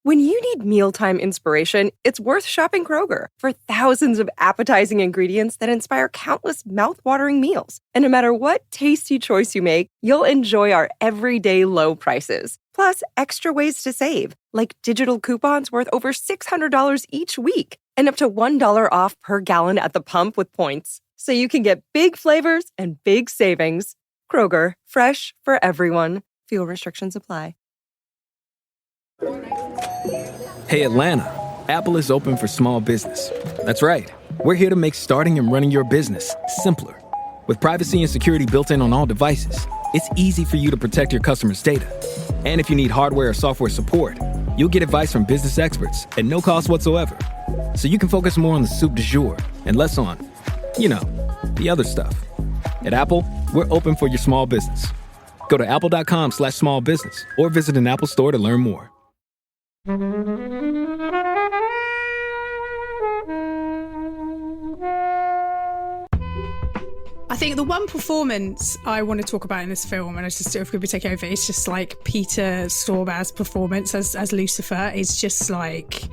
When you need mealtime inspiration, it's worth shopping Kroger for thousands of appetizing ingredients that inspire countless mouth-watering meals. And no matter what tasty choice you make, you'll enjoy our everyday low prices. Plus, extra ways to save, like digital coupons worth over $600 each week and up to $1 off per gallon at the pump with points. So you can get big flavors and big savings. Kroger, fresh for everyone. Fuel restrictions apply. Hey Atlanta, Apple is open for small business. That's right. We're here to make starting and running your business simpler. With privacy and security built in on all devices, it's easy for you to protect your customers' data. And if you need hardware or software support, you'll get advice from business experts at no cost whatsoever. So you can focus more on the soup du jour and less on, the other stuff. At Apple, we're open for your small business. Go to apple.com/small business or visit an Apple store to learn more. I think the one performance I want to talk about in this film, and I just if we could take over, it's just like Peter Stormare's performance as Lucifer is just like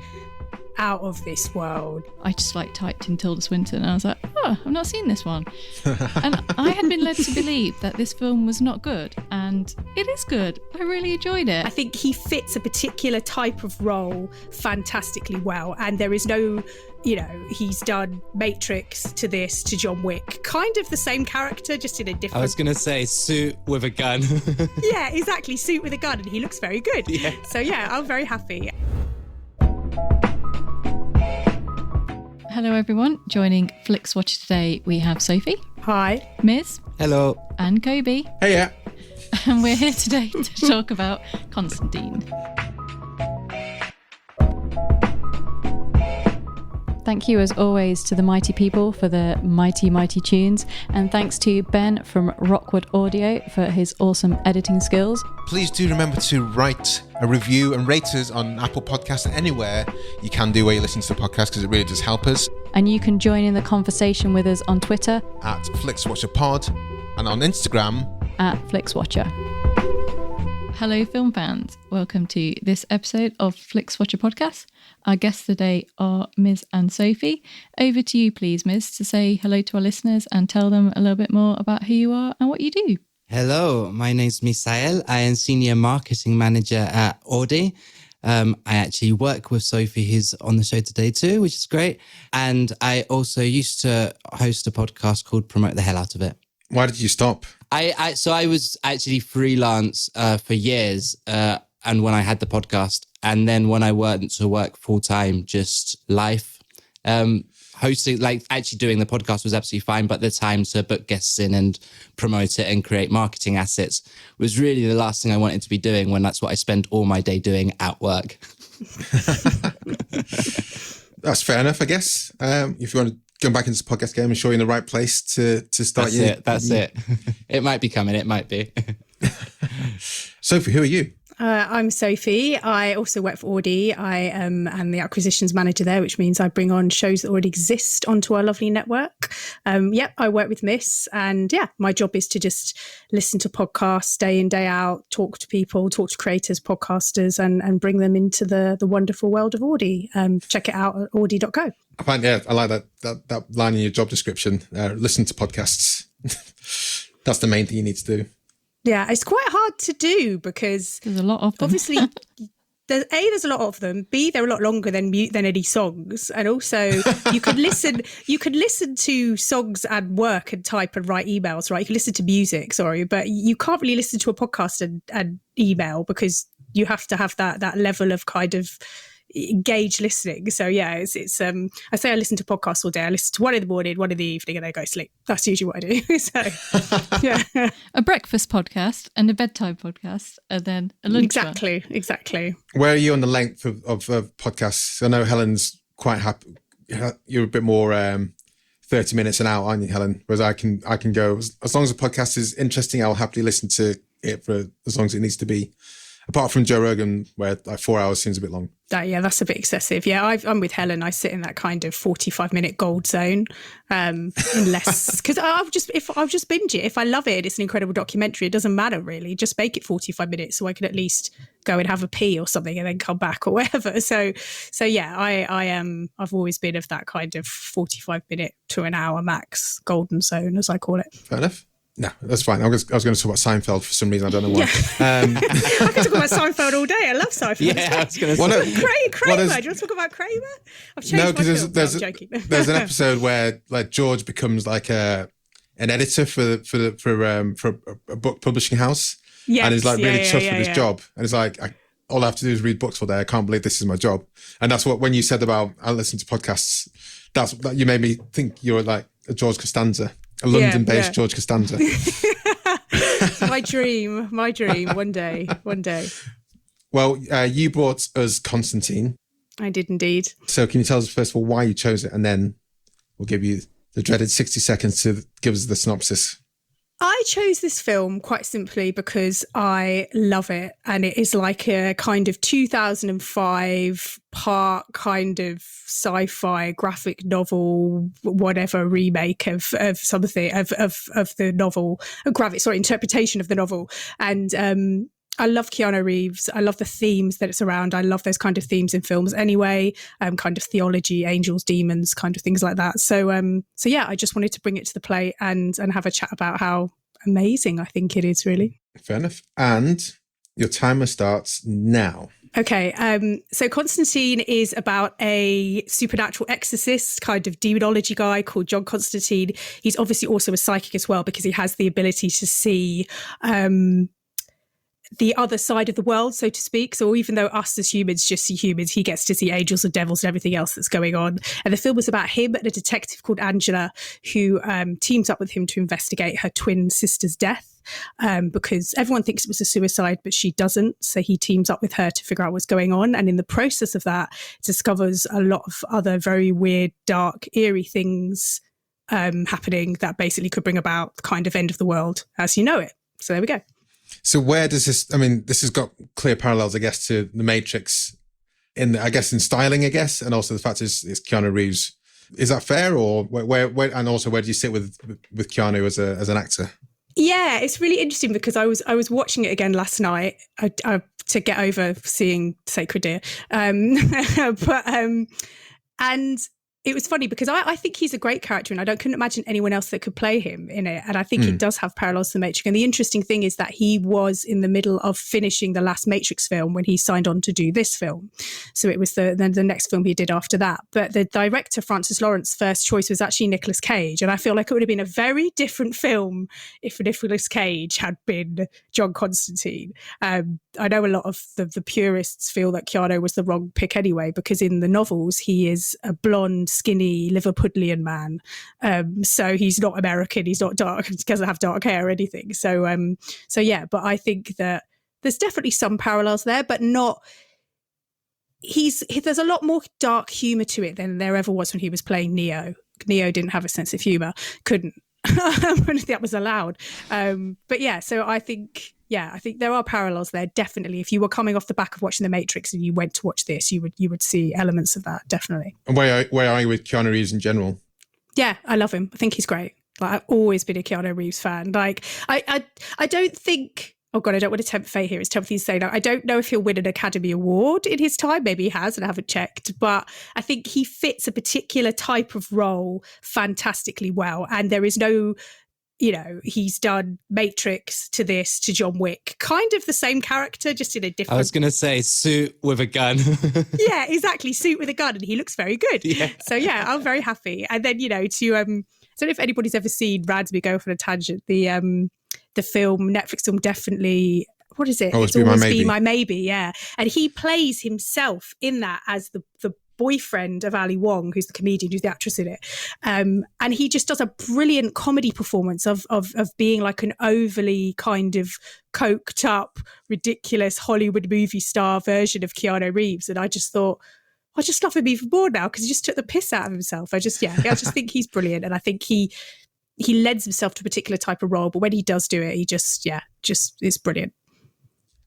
out of this world. I just typed in Tilda Swinton and I was like, oh, I've not seen this one. And I had been led to believe that this film was not good, and it is good. I really enjoyed it. I think he fits a particular type of role fantastically well, and there is no, he's done Matrix to this to John Wick, kind of the same character, just in a different... I was going to say suit with a gun. Yeah, exactly, suit with a gun, and he looks very good. Yeah. So yeah, I'm very happy. Hello everyone, joining Flixwatcher today we have Sophie. Hi. Miz. Hello. And Kobe. Hey, yeah. And we're here today to talk about Constantine. Thank you as always to the mighty people for the mighty, mighty tunes. And thanks to Ben from Rockwood Audio for his awesome editing skills. Please do remember to write a review and rate us on Apple Podcasts and anywhere you can do where you listen to the podcast, because it really does help us. And you can join in the conversation with us on Twitter at FlixWatcherPod and on Instagram at FlixWatcher. Hello film fans, welcome to this episode of Flixwatcher Podcast. Our guests today are Miz and Sophie. Over to you please, Miz, to say hello to our listeners and tell them a little bit more about who you are and what you do. Hello, my name's Misael. I am Senior Marketing Manager at Auddy. I actually work with Sophie, who's on the show today too, which is great. And I also used to host a podcast called Promote the Hell Out of It. Why did you stop? So I was actually freelance for years, and when I had the podcast, and then when I went to work full time, just life, hosting, actually doing the podcast was absolutely fine, but the time to book guests in and promote it and create marketing assets was really the last thing I wanted to be doing, when that's what I spend all my day doing at work. That's fair enough, I guess. If you want to go back into the podcast game, I'm sure you're in the right place to start. That's it. It might be coming. It might be. Sophie, who are you? I'm Sophie. I also work for Auddy. I am the acquisitions manager there, which means I bring on shows that already exist onto our lovely network. I work with Miss, and my job is to just listen to podcasts day in, day out, talk to people, talk to creators, podcasters, and bring them into the wonderful world of Auddy. Check it out at auddy.co. I like that line in your job description. Listen to podcasts. That's the main thing you need to do. Yeah, it's quite hard to do because there's a lot of them. Obviously, there's a lot of them. B, they're a lot longer than any songs, and also you could listen. You could listen to songs and work and type and write emails, right? You can listen to music, but you can't really listen to a podcast and email, because you have to have that level of kind of engaged listening. So it's I say I listen to podcasts all day. I listen to one in the morning, one in the evening, and then go to sleep. That's usually what I do. So a breakfast podcast and a bedtime podcast, and then a lunch one. Exactly. Where are you on the length of podcasts? I know Helen's quite happy. You're a bit more 30 minutes an hour, aren't you, Helen? Whereas I can go, as long as the podcast is interesting, I'll happily listen to it for as long as it needs to be. apart from Joe Rogan, where like 4 hours seems a bit long. That's a bit excessive. Yeah, I'm with Helen. I sit in that kind of 45-minute gold zone, unless because I'll just binge it. If I love it, it's an incredible documentary. It doesn't matter really. Just make it 45 minutes so I can at least go and have a pee or something and then come back or whatever. So yeah, I am. I've always been of that kind of 45-minute to an hour max golden zone, as I call it. Fair enough. No, that's fine. I was going to talk about Seinfeld for some reason. I don't know why. I could talk about Seinfeld all day. I love Seinfeld. Yeah, I was going to Kramer. say. Do you want to talk about Kramer? I've changed my film. No, I'm joking. There's an episode where like George becomes like an editor for a book publishing house, and he's like really chuffed with his job, and it's like all I have to do is read books all day. I can't believe this is my job, and that's what when you said about I listen to podcasts, that you made me think you're like a George Costanza. A London-based George Costanza. My dream. One day. Well, you brought us Constantine. I did indeed. So can you tell us, first of all, why you chose it? And then we'll give you the dreaded 60 seconds to give us the synopsis. I chose this film quite simply because I love it. And it is like a kind of 2005 part kind of sci-fi graphic novel, whatever remake of something of the novel, interpretation of the novel. And I love Keanu Reeves. I love the themes that it's around. I love those kind of themes in films anyway, kind of theology, angels, demons, kind of things like that. So yeah, I just wanted to bring it to the plate and have a chat about how amazing I think it is, really. Fair enough. And your timer starts now. Okay, so Constantine is about a supernatural exorcist, kind of demonology guy called John Constantine. He's obviously also a psychic as well because he has the ability to see the other side of the world, so to speak. So even though us as humans just see humans, he gets to see angels and devils and everything else that's going on. And the film is about him and a detective called Angela who teams up with him to investigate her twin sister's death because everyone thinks it was a suicide, but she doesn't. So he teams up with her to figure out what's going on. And in the process of that, discovers a lot of other very weird, dark, eerie things happening that basically could bring about the kind of end of the world as you know it. So there we go. So where does this, I mean, this has got clear parallels, I guess, to The Matrix in styling, I guess, and also the fact is Keanu Reeves. Is that fair? Or where and also where do you sit with Keanu as an actor? Yeah, it's really interesting because I was watching it again last night to get over seeing Sacred Deer. And it was funny because I think he's a great character and I couldn't imagine anyone else that could play him in it. And I think it does have parallels to The Matrix. And the interesting thing is that he was in the middle of finishing the last Matrix film when he signed on to do this film. So it was the next film he did after that. But the director, Francis Lawrence, first choice was actually Nicolas Cage. And I feel like it would have been a very different film if Nicolas Cage had been John Constantine. I know a lot of the purists feel that Keanu was the wrong pick anyway, because in the novels, he is a blonde, skinny Liverpudlian man. So he's not American, he's not dark, he doesn't have dark hair or anything. So yeah, but I think that there's definitely some parallels there, but not, there's a lot more dark humor to it than there ever was when he was playing Neo. Neo didn't have a sense of humor, couldn't. That was allowed. But yeah, so I think there are parallels there, definitely. If you were coming off the back of watching The Matrix and you went to watch this, you would see elements of that, definitely. And where are you with Keanu Reeves in general? Yeah, I love him. I think he's great. Like, I've always been a Keanu Reeves fan. Like, I don't think... Oh God, I don't want to tempt fate here. It's tempting to say that. I don't know if he'll win an Academy Award in his time. Maybe he has, and I haven't checked. But I think he fits a particular type of role fantastically well. And there is no, he's done Matrix to this, to John Wick. Kind of the same character, just in a different... I was going to say suit with a gun. Yeah, exactly. Suit with a gun. And he looks very good. Yeah. So yeah, I'm very happy. And then, I don't know if anybody's ever seen Radsby Go for a Tangent, the film, Netflix film, definitely, what is it? It's Always Be My Maybe, yeah. And he plays himself in that as the boyfriend of Ali Wong, who's the comedian, who's the actress in it. And he just does a brilliant comedy performance of being like an overly kind of coked up, ridiculous Hollywood movie star version of Keanu Reeves. And I just thought, I just love him even more now because he just took the piss out of himself. I just think he's brilliant. And I think he lends himself to a particular type of role, but when he does do it, he just is brilliant.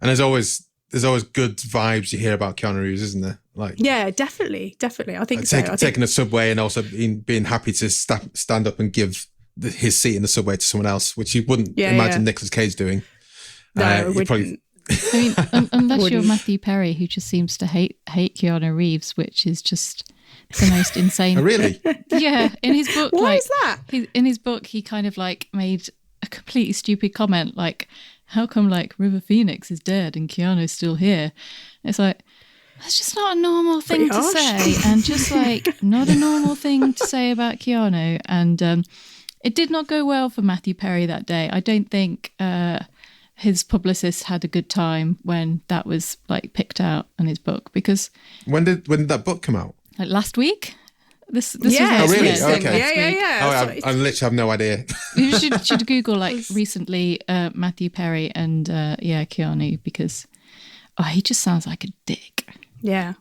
And there's always there's always good vibes you hear about Keanu Reeves, isn't there? Like, yeah, definitely. I think taking a subway and also being happy to stand up and give his seat in the subway to someone else, which you wouldn't imagine Nicolas Cage doing. No, probably. I mean, unless you're Matthew Perry, who just seems to hate Keanu Reeves, which is just the most insane. Oh, really? Yeah, in his book. Why is that? In his book, he kind of like made a completely stupid comment, like, how come like River Phoenix is dead and Keanu's still here? It's like, that's just not a normal thing to say, and just like not a normal thing to say about Keanu. And it did not go well for Matthew Perry that day. I don't think his publicist had a good time when that was like picked out in his book, because when did that book come out? Like last week. This was oh, really? Okay. Yeah. I literally have no idea. You should Google like recently Matthew Perry and Keanu, because he just sounds like a dick. Yeah.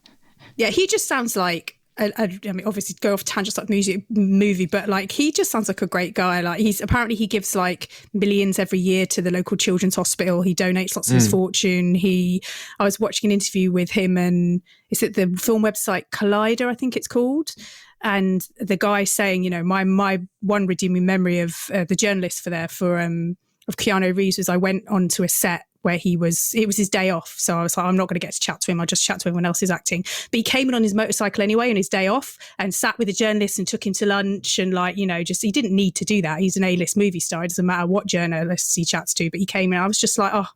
He just sounds like I mean, obviously go off tangents like movie, but like he just sounds like a great guy. Like he gives like millions every year to the local children's hospital. He donates lots of his fortune. I was watching an interview with him, and is it the film website Collider, I think it's called. And the guy saying, you know, my one redeeming memory of the journalist of Keanu Reeves was I went onto a set where it was his day off. So I was like, I'm not going to get to chat to him. I'll just chat to everyone else who's acting. But he came in on his motorcycle anyway on his day off and sat with the journalist and took him to lunch, and like, you know, just, he didn't need to do that. He's an A-list movie star. It doesn't matter what journalists he chats to, but he came in. I was just like, oh,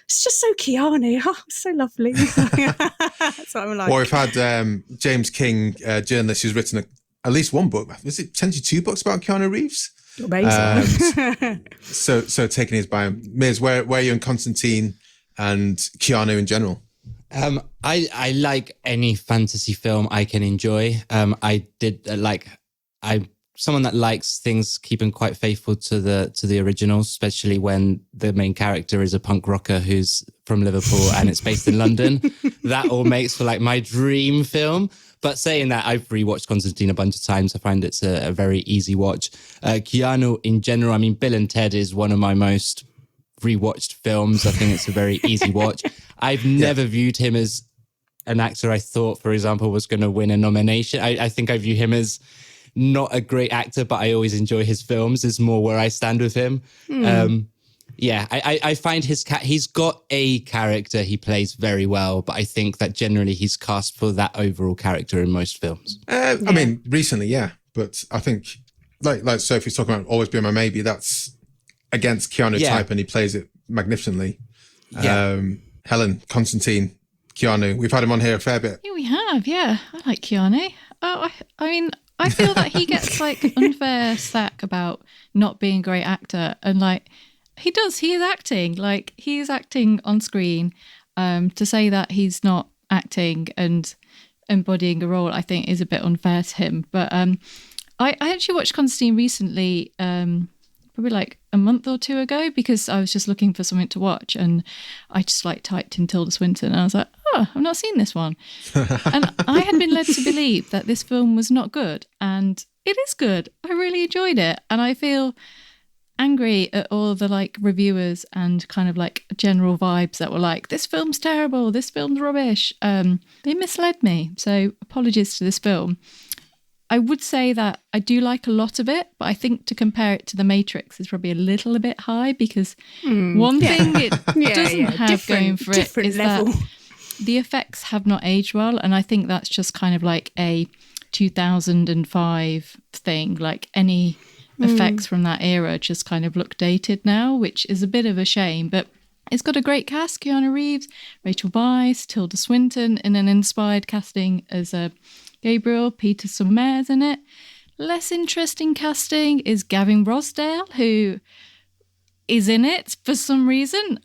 it's just so Keanu. Oh, so lovely. So I'm like, well, we've had James King, journalist who's written at least one book. Was it potentially 2 books about Keanu Reeves? Amazing. So taking his bio. Miz, where are you in Constantine and Keanu in general? I like any fantasy film I can enjoy. I'm someone that likes things keeping quite faithful to the originals, especially when the main character is a punk rocker who's from Liverpool and it's based in London. That all makes for like my dream film. But saying that, I've rewatched Constantine a bunch of times. I find it's a very easy watch. Keanu in general, I mean, Bill and Ted is one of my most rewatched films. I think it's a very easy watch. I've never viewed him as an actor I thought, for example, was going to win a nomination. I think I view him as not a great actor, but I always enjoy his films, is more where I stand with him. I find he's got a character he plays very well, but I think that generally he's cast for that overall character in most films. I mean, recently, but I think like Sophie's talking about Always Be My Maybe, that's against Keanu type, and he plays it magnificently. Helen, Constantine, Keanu, we've had him on here a fair bit. Yeah, we have. Yeah, I like Keanu. I mean, I feel that he gets like unfair slack about not being a great actor, and like he is acting. Like he is acting on screen. To say that he's not acting and embodying a role, I think is a bit unfair to him. But I actually watched Constantine recently, probably like a month or 2 ago, because I was just looking for something to watch, and I just like typed in Tilda Swinton, and I was like, oh, I've not seen this one. And I had been led to believe that this film was not good, and it is good. I really enjoyed it, and I feel angry at all the like reviewers and kind of like general vibes that were like, this film's terrible, this film's rubbish. They misled me, so apologies to this film. I would say that I do like a lot of it, but I think to compare it to The Matrix is probably a little bit high, because one thing it doesn't have going for it is level. That the effects have not aged well, and I think that's just kind of like a 2005 thing. Like any effects from that era just kind of look dated now, which is a bit of a shame, but it's got a great cast. Keanu Reeves, Rachel Weisz, Tilda Swinton in an inspired casting as Gabriel, Peter Stormare's in it. Less interesting casting is Gavin Rossdale, who is in it for some reason.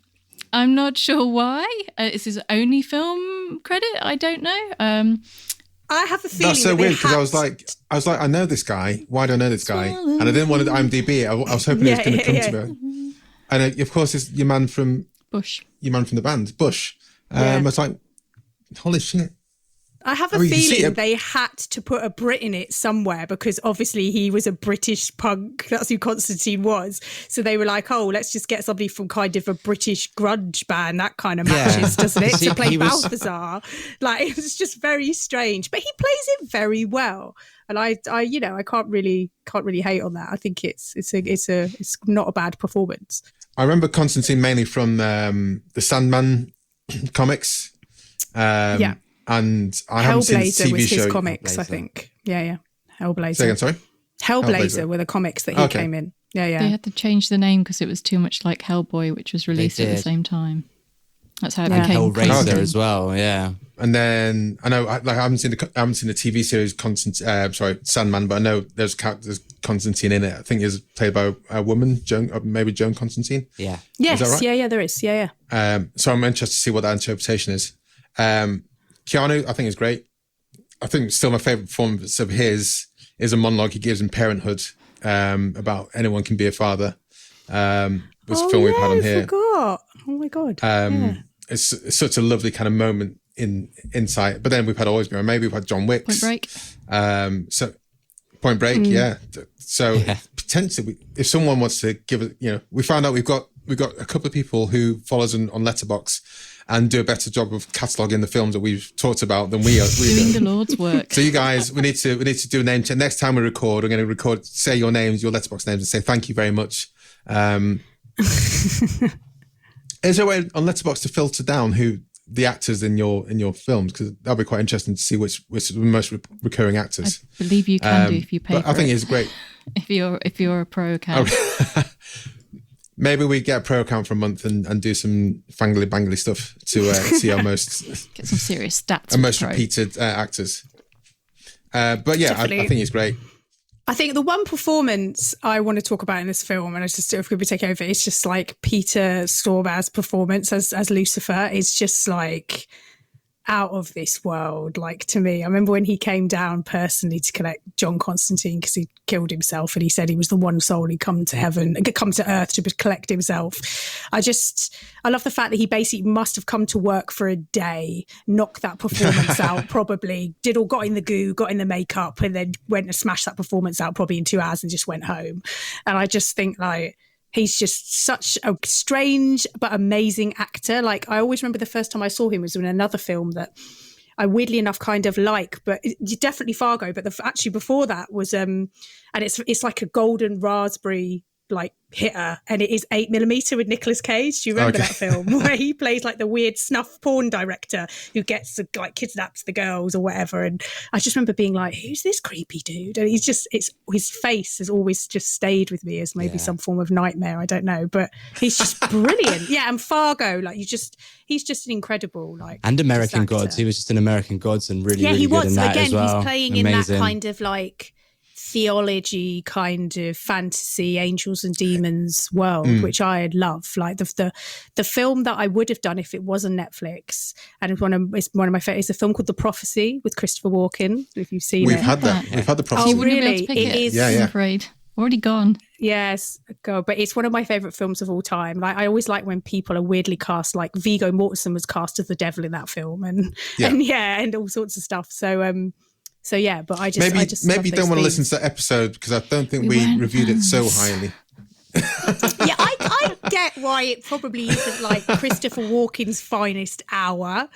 I'm not sure why. It's his only film credit. I don't know. I have a feeling that's so weird, because I was like, I know this guy. Why do I know this guy? And I didn't want to IMDb it. I was hoping it was going to come to me. And of course, it's your man from Bush. Your man from the band, Bush. I was like, holy shit. I have a feeling they had to put a Brit in it somewhere because obviously he was a British punk. That's who Constantine was. So they were like, oh, let's just get somebody from kind of a British grunge band. That kind of matches, doesn't it? To play Balthazar. Like, it was just very strange. But he plays it very well. And I can't really hate on that. I think it's not a bad performance. I remember Constantine mainly from the Sandman comics. And I haven't seen the TV was his show. comics, Hellblazer. I think. Yeah. Hellblazer. Say again, sorry? Hellblazer were the comics that he came in. Yeah. They had to change the name because it was too much like Hellboy, which was released at the same time. That's how it became Hellraiser as well, yeah. And then I know, I haven't seen the TV series Sandman, but I know there's Constantine in it. I think it's played by a woman, Joan Constantine. Yeah. Yes. Is that right? Yeah. There is. Yeah. So I'm interested to see what that interpretation is. Keanu, I think, is great. I think still my favorite performance of his is a monologue he gives in Parenthood about anyone can be a father. It's a film we've had on here. I forgot. Oh my God. It's such a lovely kind of moment in insight. But then we've had Always Be Maybe, we've had John Wick's. Point Break. So Point Break, yeah. So potentially, if someone wants to give it, we found out we've got a couple of people who follow us on Letterboxd and do a better job of cataloguing the films that we've talked about than we are. Doing the Lord's work. So you guys, we need to do a name check. Next time we record, we're going to say your names, your Letterboxd names, and say thank you very much. Is there a way on Letterboxd to filter down who the actors in your films? Because that'll be quite interesting to see which are the most recurring actors. I believe you can do if you pay for I think it. it's great. If you're a pro account. Maybe we get a pro account for a month and do some fangly bangly stuff to see our most get some serious stats. and most repeated actors. But yeah, I think it's great. I think the one performance I want to talk about in this film, and it's just if we could take over, it's just like Peter Stormare's performance as Lucifer is just like out of this world. Like, to me, I remember when he came down personally to collect John Constantine because he killed himself, and he said he was the one soul he'd come to Earth to collect himself. I love the fact that he basically must have come to work for a day, knocked that performance out, probably got in the goo, got in the makeup, and then went and smashed that performance out probably in 2 hours and just went home. And I just think like, he's just such a strange but amazing actor. Like, I always remember the first time I saw him was in another film that I weirdly enough kind of like, but definitely Fargo. But actually before that was, and it's like a golden raspberry like hitter, and it is 8mm with Nicolas Cage. Do you remember that film where he plays like the weird snuff porn director who gets like kidnaps the girls or whatever? And I just remember being like, who's this creepy dude? And his face has always just stayed with me as maybe some form of nightmare. I don't know, but he's just brilliant. Yeah, and Fargo, like he's just an incredible like. And American Gods, he was just in American Gods and really he good was in that again. as well. He's playing in that kind of like theology kind of fantasy angels and demons world, which I love. Like the film that I would have done if it was on Netflix, and it's one of my favorites, is a film called The Prophecy with Christopher Walken. If you've seen We've had The Prophecy. Oh really? It is. I'm afraid already gone. Yes, God, but it's one of my favorite films of all time. Like, I always like when people are weirdly cast, like Viggo Mortensen was cast as the devil in that film, and all sorts of stuff. So yeah, but I just maybe you don't want to listen to that episode because I don't think we reviewed it so highly. Yeah, I get why it probably isn't like Christopher Walken's finest hour,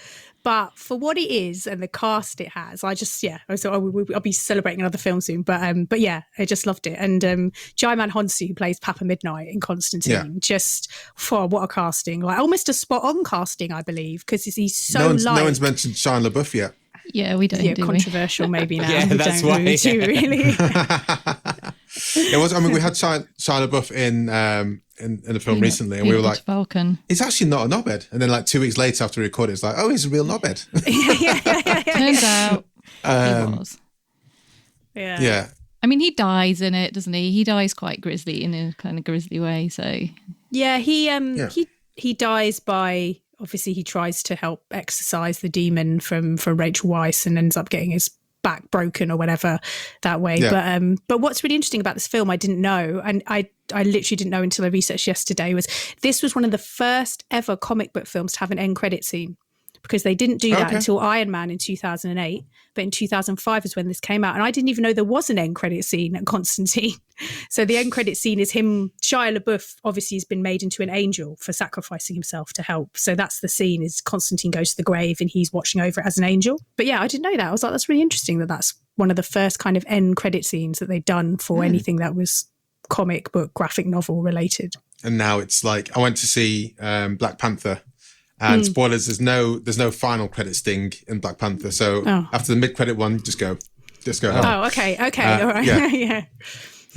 but for what it is and the cast it has, so I'll be celebrating another film soon. But yeah, I just loved it. And Djimon Hounsou, who plays Papa Midnite in Constantine, what a casting! Like almost a spot on casting, I believe, because he's so no one's mentioned Shia LaBeouf yet. Yeah, we don't. Yeah, controversial maybe now. Yeah, that's why. Really. It was. I mean, we had Shia LaBeouf in the film recently, and we were like, Falcon. He's actually not a knobhead. And then like 2 weeks later after we recorded, it's like, oh, he's a real knobhead. Turns out he was. Yeah. I mean, he dies in it, doesn't he? He dies quite grisly in a kind of grisly way. So yeah, he dies by. Obviously, he tries to help exorcise the demon from Rachel Weisz and ends up getting his back broken or whatever that way. Yeah. But what's really interesting about this film, I didn't know, and I literally didn't know until I researched yesterday, was this was one of the first ever comic book films to have an end credit scene. because they didn't do that until Iron Man in 2008. But in 2005 is when this came out. And I didn't even know there was an end credit scene at Constantine. So the end credit scene is him, Shia LaBeouf obviously has been made into an angel for sacrificing himself to help. So that's the scene, is Constantine goes to the grave and he's watching over it as an angel. But yeah, I didn't know that. I was like, that's really interesting that that's one of the first kind of end credit scenes that they'd done for anything that was comic book, graphic novel related. And now it's like, I went to see Black Panther. And spoilers, there's no final credit sting in Black Panther. So after the mid-credit one, just go home. Oh, okay, all right. Yeah.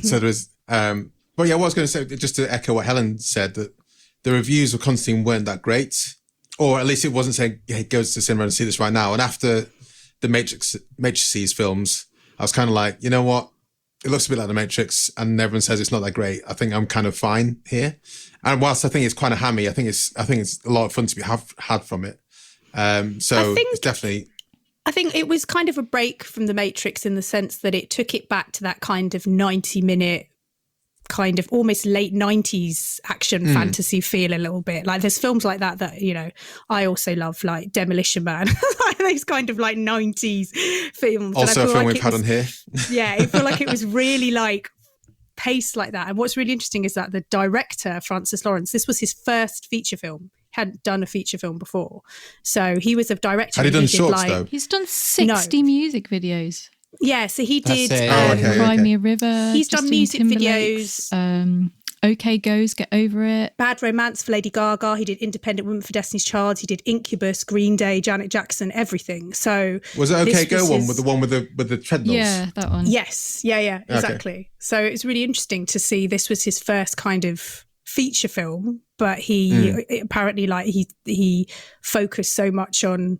So there's, but yeah, what I was going to say, just to echo what Helen said, that the reviews of Constantine weren't that great, or at least it wasn't saying, hey, go to the cinema and see this right now. And after the Matrix's films, I was kind of like, you know what? It looks a bit like the Matrix, and everyone says it's not that great. I think I'm kind of fine here. And whilst I think it's kind of hammy, I think it's a lot of fun to be had from it. So it's definitely. I think it was kind of a break from the Matrix in the sense that it took it back to that kind of 90-minute, kind of almost late 90s action fantasy feel a little bit. Like there's films like that, you know, I also love, like Demolition Man, those kind of like 90s films. Also a film we've had on here. Yeah, I feel like it was really like paced like that. And what's really interesting is that the director, Francis Lawrence, this was his first feature film. Hadn't done a feature film before. So he was a director. Had he done shorts though? He's done 60 music videos. Yeah, so he did Cry Me a River. He's done music videos. OK Goes, Get Over It. Bad Romance for Lady Gaga. He did Independent Woman for Destiny's Child. He did Incubus, Green Day, Janet Jackson, everything. So was it OK Go one with the treadmills? Yeah, that one. Yes, yeah, exactly. Okay. So it's really interesting to see this was his first kind of feature film, but he apparently he focused so much on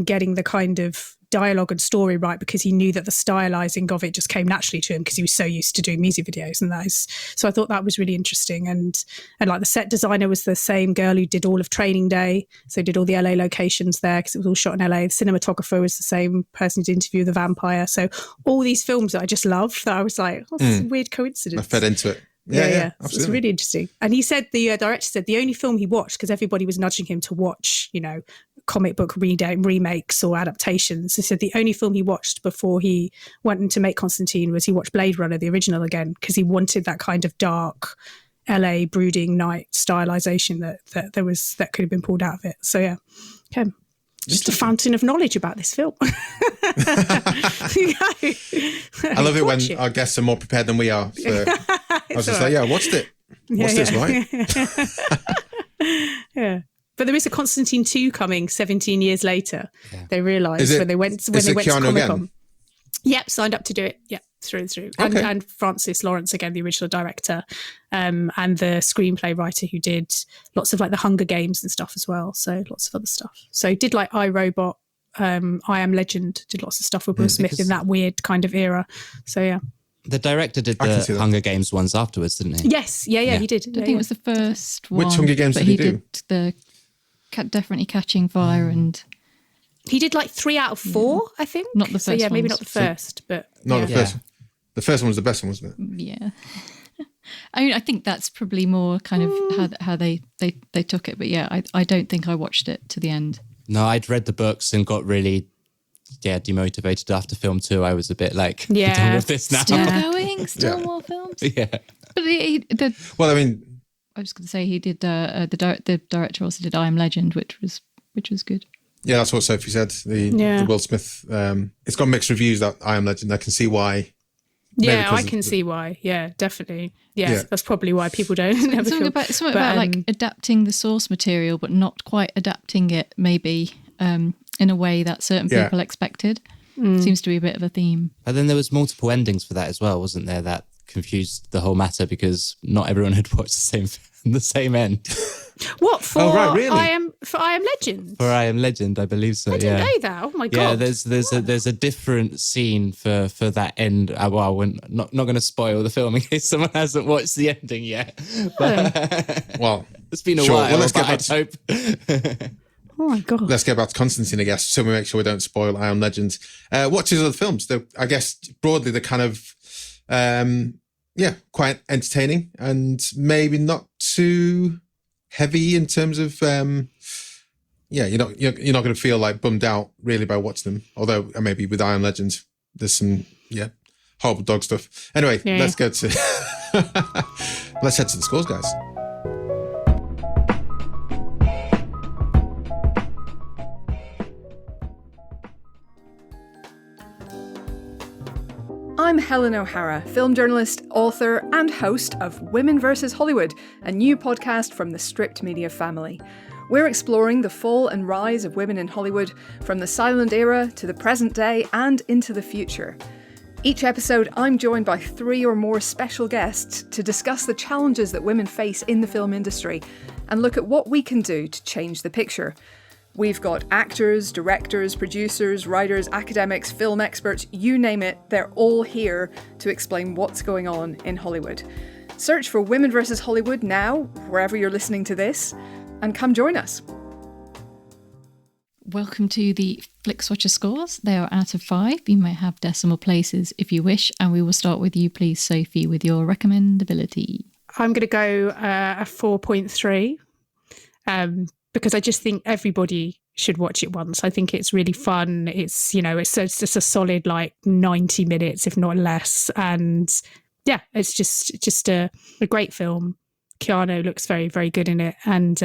getting the kind of dialogue and story right, because he knew that the stylizing of it just came naturally to him because he was so used to doing music videos, and so I thought that was really interesting. And like the set designer was the same girl who did all of Training Day, so did all the LA locations there because it was all shot in LA. The cinematographer was the same person who did Interview with the Vampire. So all these films that I just loved, that I was like, oh, that's a weird coincidence. I fed into it. Yeah, it's really interesting. And he said, the director said, the only film he watched, because everybody was nudging him to watch, you know, comic book remakes or adaptations. He said the only film he watched before he went in to make Constantine was he watched Blade Runner, the original again, because he wanted that kind of dark LA brooding night stylization that could have been pulled out of it. So yeah, okay. Just a fountain of knowledge about this film. I love it when our guests are more prepared than we are. So I was just like, I watched it. What's this, right? Yeah. But there is a Constantine 2 coming 17 years later. Yeah. They realised when they went to Comic-Con. Yep, signed up to do it. Yep, through and through. Okay. And Francis Lawrence, again, the original director, and the screenplay writer who did lots of like the Hunger Games and stuff as well. So lots of other stuff. So did like iRobot, I Am Legend, did lots of stuff with Will Smith in that weird kind of era. So yeah. The director did the Hunger Games ones afterwards, didn't he? Yes, yeah, he did. I think it was the first one. Which Hunger Games did he do? The Definitely Catching Fire, and he did like 3 out of 4, I think. Not the first. Maybe not the first, but not the first. The first one was the best one, wasn't it? Yeah. I mean, I think that's probably more kind of how they took it, but yeah, I don't think I watched it to the end. No, I'd read the books and got really demotivated after film 2. I was a bit like, I'm done with this now. Still more films. Yeah. But well, I mean, I was going to say he did the director also did I Am Legend, which was good. Yeah, that's what Sophie said. The Will Smith. It's got mixed reviews, that I Am Legend. I can see why. Yeah, I can see why. Yeah, definitely. Yeah, that's probably why people don't. Something about like adapting the source material, but not quite adapting it maybe in a way that certain people expected. Seems to be a bit of a theme. But then there was multiple endings for that as well, wasn't there? That confused the whole matter because not everyone had watched the same end. What for? Oh, right, really? I Am Legend. For I Am Legend, I believe so. I didn't know that. Oh my god. Yeah, there's a different scene for that end. Well, we're not going to spoil the film in case someone hasn't watched the ending yet. But, well, it's been a while. Well, let's get back hope. Oh my god. Let's get back to Constantine, I guess, so we make sure we don't spoil I Am Legend. Watch his other films. I guess broadly they're kind of quite entertaining and maybe not too heavy in terms of yeah, you're not going to feel like bummed out really by watching them. Although maybe with Iron Legend, there's some horrible dog stuff. Anyway, let's go to let's head to the scores, guys. I'm Helen O'Hara, film journalist, author, and host of Women vs. Hollywood, a new podcast from the Stripped Media family. We're exploring the fall and rise of women in Hollywood, from the silent era to the present day and into the future. Each episode, I'm joined by 3 or more special guests to discuss the challenges that women face in the film industry and look at what we can do to change the picture. We've got actors, directors, producers, writers, academics, film experts, you name it, they're all here to explain what's going on in Hollywood. Search for Women vs. Hollywood now, wherever you're listening to this, and come join us. Welcome to the Flixwatcher scores. They are out of 5. You may have decimal places if you wish, and we will start with you, please, Sophie, with your recommendability. I'm going to go a 4.3. Because I just think everybody should watch it once. I think it's really fun. It's, it's just a solid 90 minutes, if not less. And yeah, it's just a great film. Keanu looks very, very good in it. And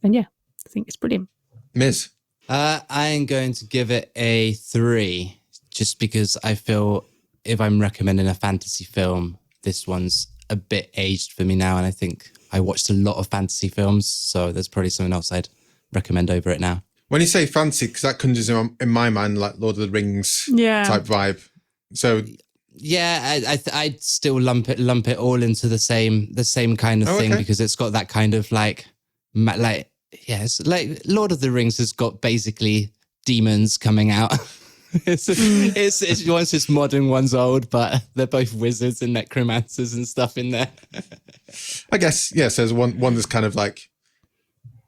yeah, I think it's brilliant. Miz? I am going to give it a 3, just because I feel if I'm recommending a fantasy film, this one's a bit aged for me now. And I think I watched a lot of fantasy films, so there's probably something else I'd recommend over it now. When you say fantasy, because that conjures in my mind like Lord of the Rings type vibe. So yeah, I'd still lump it all into the same kind of thing, because it's got that kind of it's like Lord of the Rings has got basically demons coming out. It's one's just modern, one's old, but they're both wizards and necromancers and stuff in there. I guess, yeah, so there's one that's kind of like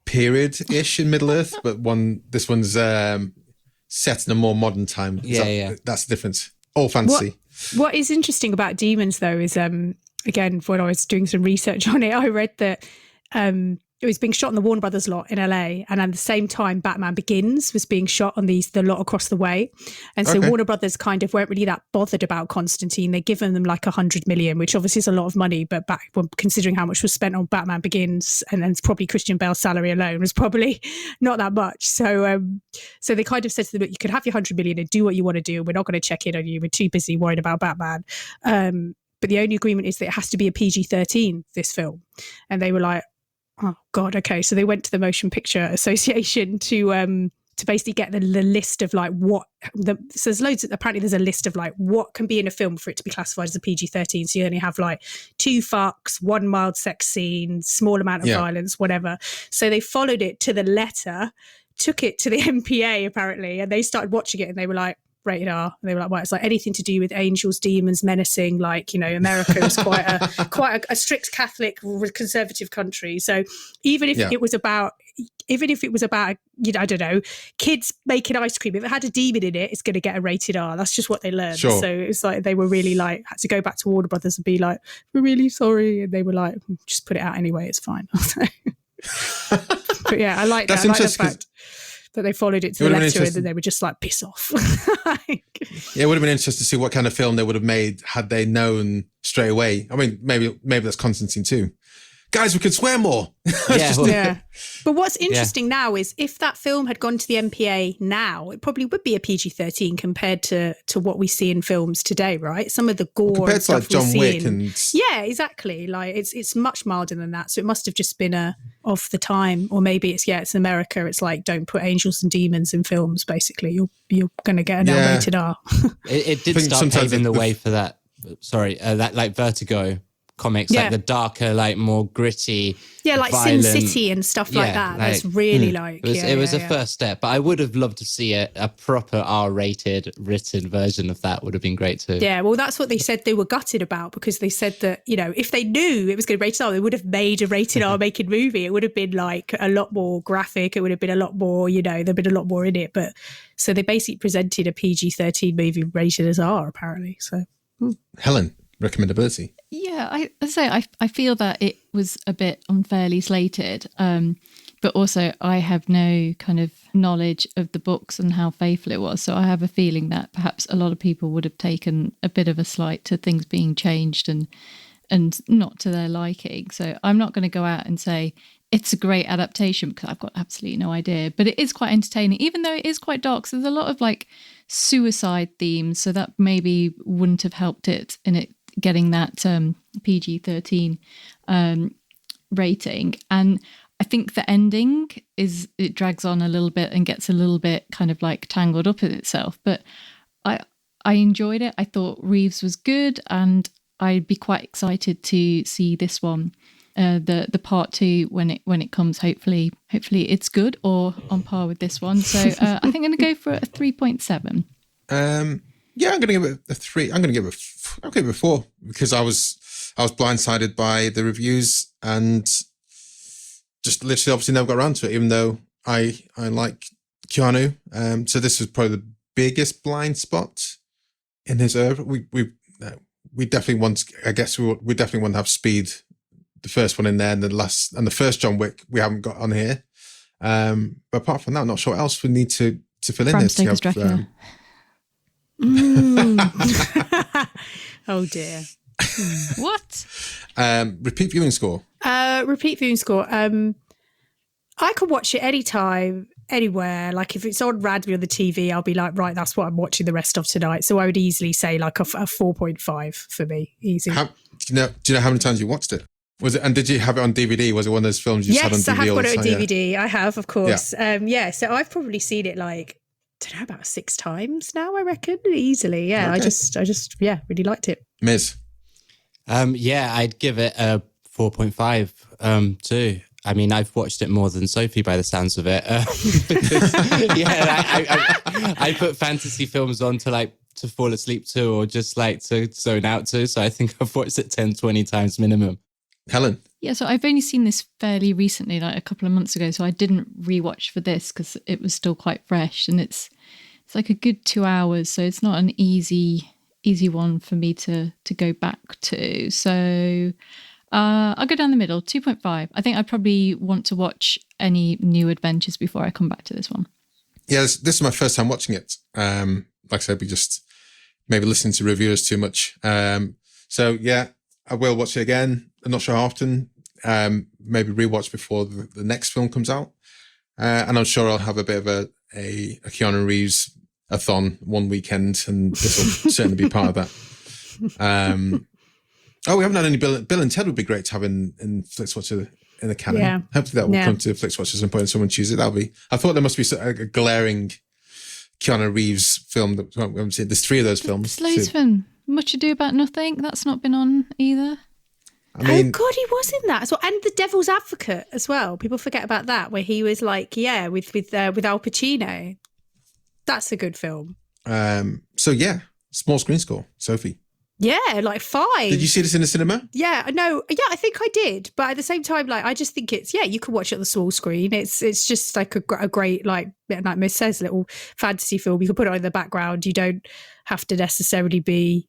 period-ish in Middle-earth, but this one's set in a more modern time. That's the difference. All fantasy. What is interesting about demons, though, is, again, when I was doing some research on it, I read that it was being shot on the Warner Brothers lot in LA, and at the same time Batman Begins was being shot on the lot across the way. And so Warner Brothers kind of weren't really that bothered about Constantine. They'd given them like 100 million, which obviously is a lot of money, but considering how much was spent on Batman Begins, and then probably Christian Bale's salary alone was probably not that much. So they kind of said to them, look, you could have your 100 million and do what you want to do. We're not going to check in on you. We're too busy worried about Batman. But the only agreement is that it has to be a PG-13, this film. And they were like, oh God, okay. So they went to the Motion Picture Association to basically get the list of so there's loads. Apparently, there's a list of what can be in a film for it to be classified as a PG-13. So you only have 2 fucks, 1 mild sex scene, small amount of violence, whatever. So they followed it to the letter, took it to the MPA apparently, and they started watching it, and they were like, rated R. And they were like, well, it's like anything to do with angels, demons, menacing, America is quite a strict Catholic conservative country. So even if it was about I don't know, kids making ice cream, if it had a demon in it, it's going to get a rated R. That's just what they learned. Sure. So it's like they were really had to go back to Warner Brothers and be like, we're really sorry. And they were like, just put it out anyway, it's fine. But yeah, I like that. I like the fact that they followed it to the letter, and then they were just like, piss off. Yeah, it would have been interesting to see what kind of film they would have made had they known straight away. I mean, maybe that's Constantine too. Guys, we could swear more. But what's interesting now is if that film had gone to the MPA now, it probably would be a PG-13 compared to what we see in films today, right? Some of the gore compared to John Wick and exactly. It's much milder than that. So it must have just been of the time, or maybe it's America. It's like, don't put angels and demons in films. Basically, you're going to get an rated R. It did start paving the way for that. Sorry, that Vertigo comics, the darker, more gritty, like violent, Sin City and stuff like that. That's really it was a first step, but I would have loved to see a proper R-rated written version of that. Would have been great too. Yeah, well, that's what they said they were gutted about, because they said that, if they knew it was going to be rated R, they would have made a rated R making movie. It would have been a lot more graphic. It would have been a lot more, there'd been a lot more in it. But so they basically presented a PG-13 movie rated as R, apparently. So Helen, recommendability. Yeah, I feel that it was a bit unfairly slated. But also, I have no kind of knowledge of the books and how faithful it was. So I have a feeling that perhaps a lot of people would have taken a bit of a slight to things being changed and not to their liking. So I'm not going to go out and say it's a great adaptation because I've got absolutely no idea. But it is quite entertaining, even though it is quite dark. So there's a lot of like suicide themes. So that maybe wouldn't have helped it in it getting that PG-13 rating. And I think the ending it drags on a little bit and gets a little bit kind of like tangled up in itself. But I enjoyed it. I thought Reeves was good, and I'd be quite excited to see this one, the part 2 when it comes. Hopefully it's good or on par with this one. So I think I'm going to go for a 3.7. Yeah, I'm going to give it a 3. I'll give it a 4 because I was blindsided by the reviews and just literally obviously never got around to it, even though I like Keanu. So this was probably the biggest blind spot in his oeuvre. We definitely want, I guess we definitely want to have Speed, the first one in there, and the first John Wick we haven't got on here. But apart from that, I'm not sure what else we need to fill in Bram there. Stoker's Dracula. Oh dear. What? Repeat viewing score. Repeat viewing score. I could watch it anytime, anywhere. Like if it's on randomly on the TV, I'll be like, right, that's what I'm watching the rest of tonight. So I would easily say like a 4.5 for me. Easy. Do you know how many times you watched it? Was it, and did you have it on DVD? Was it one of those films you had on DVD? Yes, I have got it on DVD. Yeah. I have, of course. Yeah. So I've probably seen it like, I don't know, about 6 times now, I reckon, easily. Yeah, okay. I just really liked it. Miz? Yeah, I'd give it a 4.5 too. I mean, I've watched it more than Sophie by the sounds of it. Because, I put fantasy films on to fall asleep to, or just like to zone out to. So I think I've watched it 10, 20 times minimum. Helen? Yeah, so I've only seen this fairly recently, like a couple of months ago. So I didn't rewatch for this because it was still quite fresh, and it's like a good 2 hours. So it's not an easy one for me to go back to. So I'll go down the middle, 2.5. I think I probably want to watch any new adventures before I come back to this one. Yeah, this is my first time watching it. Like I said, we just maybe listening to reviewers too much. So yeah, I will watch it again. I'm not sure how often. Maybe rewatch before the next film comes out. And I'm sure I'll have a bit of a Keanu Reeves a-thon one weekend, and this will certainly be part of that. We haven't had any Bill and Ted would be great to have in Flixwatcher in the canon. Yeah. Hopefully that will come to Flixwatcher at some point and someone chooses it. I thought there must be a glaring Keanu Reeves film that we haven't seen. There's 3 of those films. Slateman, Much Ado About Nothing, that's not been on either. I mean, oh God, he was in that as well, and The Devil's Advocate as well. People forget about that, where he was like, with Al Pacino. That's a good film. So yeah, small screen score, Sophie. Yeah, like 5. Did you see this in the cinema? Yeah, no, yeah, I think I did. But at the same time, like, I just think it's, you can watch it on the small screen. It's just like a great, like Miss says, little fantasy film. You can put it on in the background. You don't have to necessarily be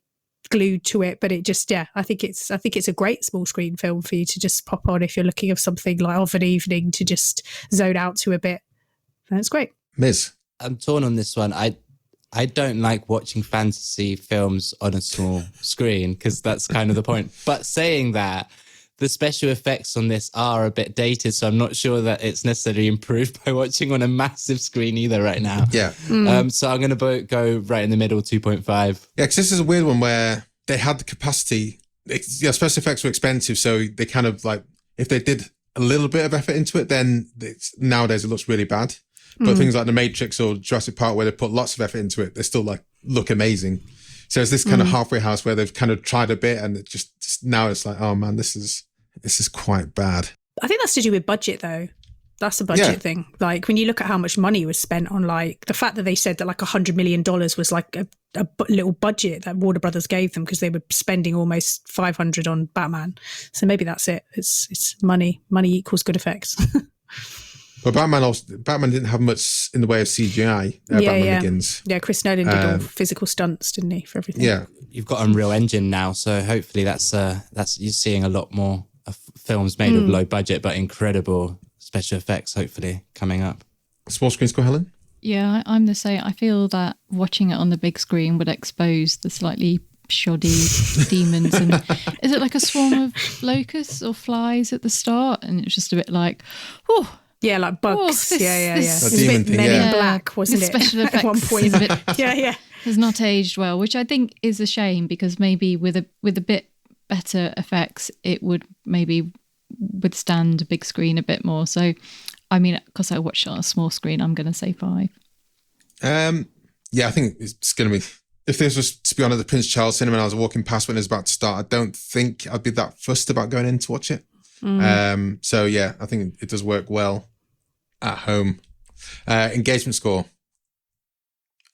glued to it, but it just, I think it's a great small screen film for you to just pop on if you're looking for something like of an evening to just zone out to a bit. That's great. Miz? I'm torn on this one. I don't like watching fantasy films on a small screen because that's kind of the point. But saying that, the special effects on this are a bit dated, so I'm not sure that it's necessarily improved by watching on a massive screen either right now. Yeah. So I'm going to go right in the middle, 2.5. Yeah, because this is a weird one where they had the capacity. Special effects were expensive, so they kind of like, if they did a little bit of effort into it, then nowadays it looks really bad. But things like The Matrix or Jurassic Park, where they put lots of effort into it, they still like look amazing. So it's this kind of halfway house where they've kind of tried a bit, and it just now it's like, oh man, this is quite bad. I think that's to do with budget, though. That's a budget thing. Like when you look at how much money was spent on, like the fact that they said that like $100 million was like a little budget that Warner Brothers gave them because they were spending almost 500 on Batman. So maybe that's it. It's money. Money equals good effects. But Batman didn't have much in the way of CGI. Batman Begins. Yeah, Chris Nolan did all physical stunts, didn't he, for everything? Yeah. You've got Unreal Engine now, so hopefully that's you're seeing a lot more films made with low budget but incredible special effects, hopefully, coming up. Small screen score, Helen? Yeah, I'm the same. I feel that watching it on the big screen would expose the slightly shoddy demons. And is it like a swarm of locusts or flies at the start? And it's just a bit like, oh. Yeah, like bugs. Yeah. It's a bit Men in Black, wasn't it? Special effects at one point. Yeah. Has not aged well, which I think is a shame, because maybe with a bit better effects, it would maybe withstand a big screen a bit more. So, I mean, because I watched it on a small screen, I'm going to say 5. Yeah, I think it's going to be, if this was to be on at the Prince Charles Cinema and I was walking past when it was about to start, I don't think I'd be that fussed about going in to watch it. So yeah, I think it does work well at home. Engagement score,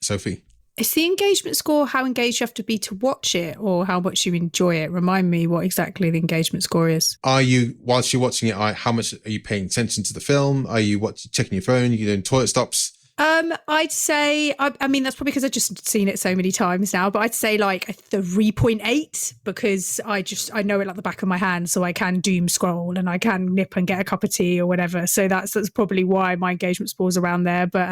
Sophie. Is the engagement score how engaged you have to be to watch it, or how much you enjoy it? Remind me what exactly the engagement score is. Are you, whilst you're watching it, how much are you paying attention to the film? Are you checking your phone? Are you doing toilet stops? I'd say, I mean, that's probably because I've just seen it so many times now, but I'd say like a 3.8, because I know it like the back of my hand, so I can doom scroll and I can nip and get a cup of tea or whatever. So that's probably why my engagement score's around there. But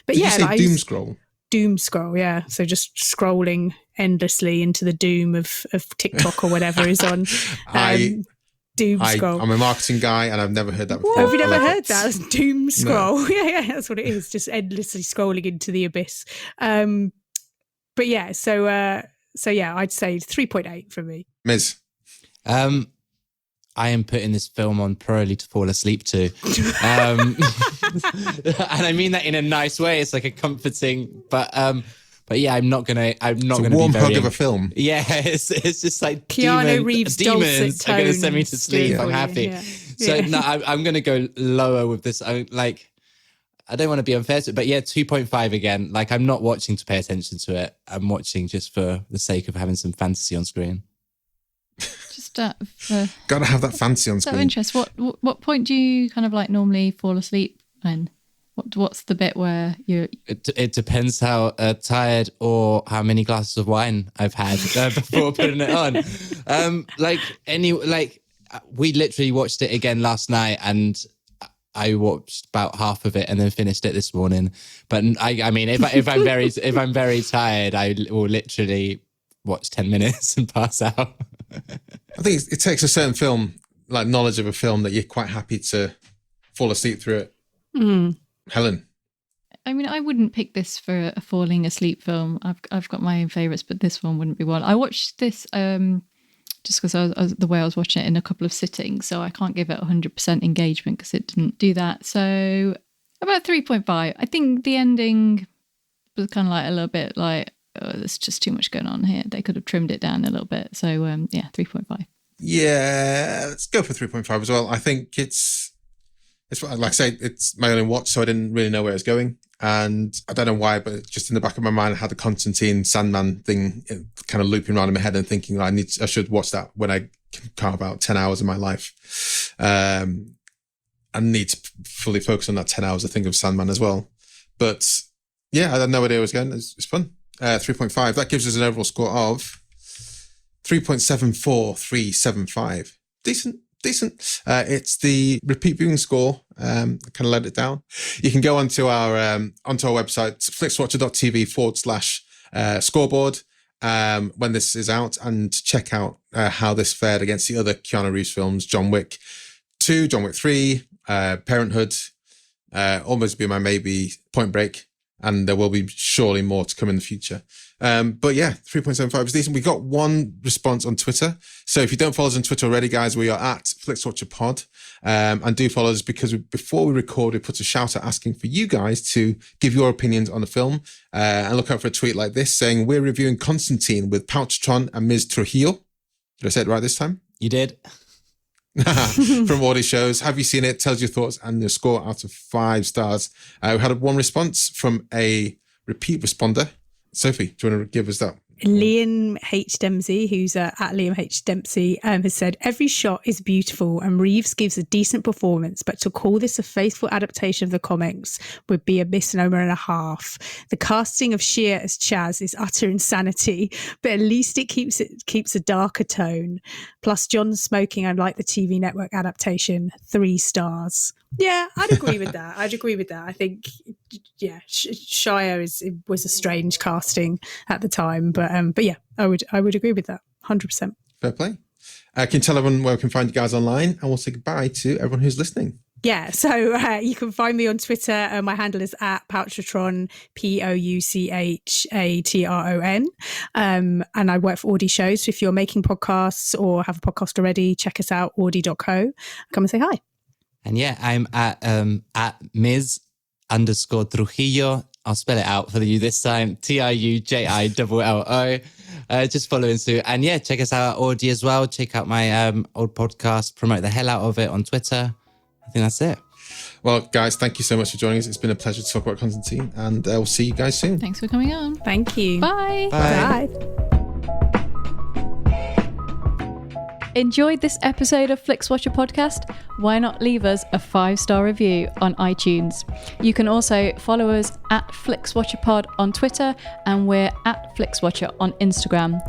Did yeah, you say like, doom scroll? Doom scroll, yeah. So just scrolling endlessly into the doom of TikTok or whatever is on. Doom scroll. I'm a marketing guy and I've never heard that before. Have you never heard that? It's doom scroll. No. Yeah, that's what it is. Just endlessly scrolling into the abyss. But yeah, so yeah, I'd say 3.8 for me. Miz? I am putting this film on purely to fall asleep to. And I mean that in a nice way. It's like a comforting, but yeah, I'm not gonna be warm hug of a film. Yeah, it's just like Keanu Reeves demons are gonna send me to sleep. Yeah. I'm happy. Yeah. So no, I'm gonna go lower with this. I don't want to be unfair to it, but yeah, 2.5 again. Like, I'm not watching to pay attention to it. I'm watching just for the sake of having some fantasy on screen. Just gotta have that fancy on screen. Out of interest, what point do you kind of like normally fall asleep in? What's the bit where you? It depends how tired or how many glasses of wine I've had before putting it on. We literally watched it again last night, and I watched about half of it and then finished it this morning. But I mean, if I'm very tired, I will literally watch 10 minutes and pass out. I think it takes a certain film, like knowledge of a film, that you're quite happy to fall asleep through it. Helen? I mean, I wouldn't pick this for a falling asleep film. I've got my own favourites, but this one wouldn't be one. I watched this just because the way I was watching it in a couple of sittings, so I can't give it 100% engagement because it didn't do that. So about 3.5. I think the ending was kind of like a little bit like, oh, there's just too much going on here. They could have trimmed it down a little bit. So yeah, 3.5. Yeah, let's go for 3.5 as well. I think it's like I say, it's my only watch, so I didn't really know where it was going. And I don't know why, but just in the back of my mind, I had the Constantine Sandman thing kind of looping around in my head and thinking I should watch that when I carve out 10 hours of my life. I need to fully focus on that 10 hours, I think, of Sandman as well. But yeah, I had no idea where it was going. It's fun. 3.5. That gives us an overall score of 3.74375. Decent. It's the repeat viewing score. Kind of let it down. You can go onto our website, flixwatcher.tv/scoreboard when this is out, and check out how this fared against the other Keanu Reeves films: John Wick 2, John Wick 3, Parenthood, Almost Be My Maybe, Point Break, and there will be surely more to come in the future. But yeah, 3.75 is decent. We got one response on Twitter. So if you don't follow us on Twitter already, guys, we are at FlixWatcherPod. And do follow us, because before we record, we put a shout out asking for you guys to give your opinions on the film. And look out for a tweet like this saying, we're reviewing Constantine with Pouchtron and Ms. Trujillo. Did I say it right this time? You did. From Auddy shows. Have you seen it? Tells your thoughts and your score out of 5 stars. We had one response from a repeat responder. Sophie, do you want to give us that Liam H. Dempsey, who's at Liam H. Dempsey, has said, every shot is beautiful and Reeves gives a decent performance, but to call this a faithful adaptation of the comics would be a misnomer and a half. The casting of Shia as Chaz is utter insanity, but at least it keeps a darker tone. Plus, John's smoking, unlike the TV network adaptation, 3 stars. Yeah, I'd agree with that. I think, yeah, Shia was a strange casting at the time, but yeah, I would agree with that 100%. Fair play. Can you tell everyone where we can find you guys online, and we'll say goodbye to everyone who's listening. Yeah, so you can find me on Twitter. My handle is @Pouchatron, Pouchatron. And I work for Auddy shows. So if you're making podcasts or have a podcast already, check us out, auddy.co. Come and say hi. And yeah, I'm at Ms_Trujillo. I'll spell it out for you this time. TRUJILLO. Just following suit. And yeah, check us out at Auddy as well. Check out my old podcast. Promote the hell out of it on Twitter. I think that's it. Well, guys, thank you so much for joining us. It's been a pleasure to talk about Constantine, and we'll see you guys soon. Thanks for coming on. Thank you. Bye. Bye. Enjoyed this episode of Flixwatcher podcast? Why not leave us a 5-star review on iTunes? You can also follow us at FlixWatcherPod on Twitter, and we're at Flixwatcher on Instagram.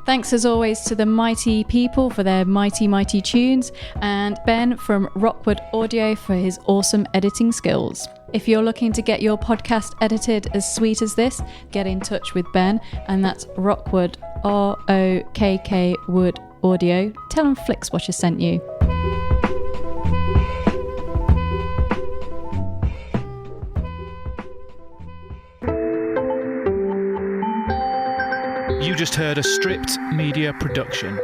Thanks as always to the mighty people for their mighty tunes, and Ben from Rockwood Audio for his awesome editing skills. If you're looking to get your podcast edited as sweet as this, get in touch with Ben, and that's Rockwood, ROKK Wood Audio. Tell them Flixwatcher sent you. You just heard a Stripped Media production.